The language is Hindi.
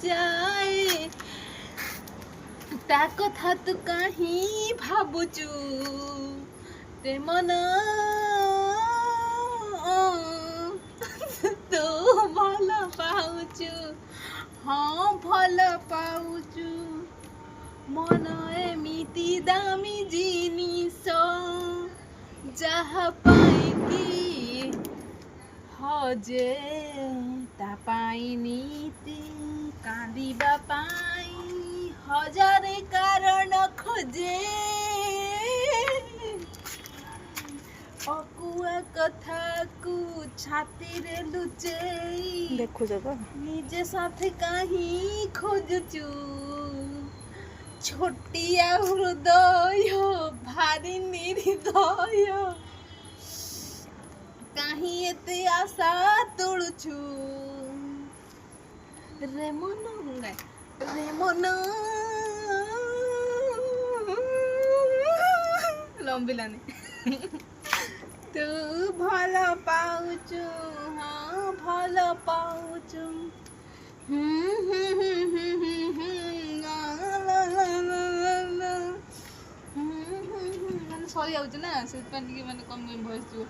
जाए ता कथा तू कहीं भाबुचु ते मन तू भल पाउचु हाँ भल पाउचु मन एमिति दामी जिनिस जहा पाइकी हजे ता पाई नीति कांदिबा पाई हजारे कारण खोजे अकुआ कथा को छाती रे लुचेई देखो जब निजे साथे कहीं खोजुचु छोटिया हृदय भारी निर्दय कहीं एते आशा तोड़ुछु रे मन लंबिलानी तू भल पाउचु हाँ भल पाउचु ମାନେ ସରି ଯାଉଛି ନା ସେଥିପାଇଁ ଟିକେ ମାନେ କମ ଭଏସ୍ ଯିବ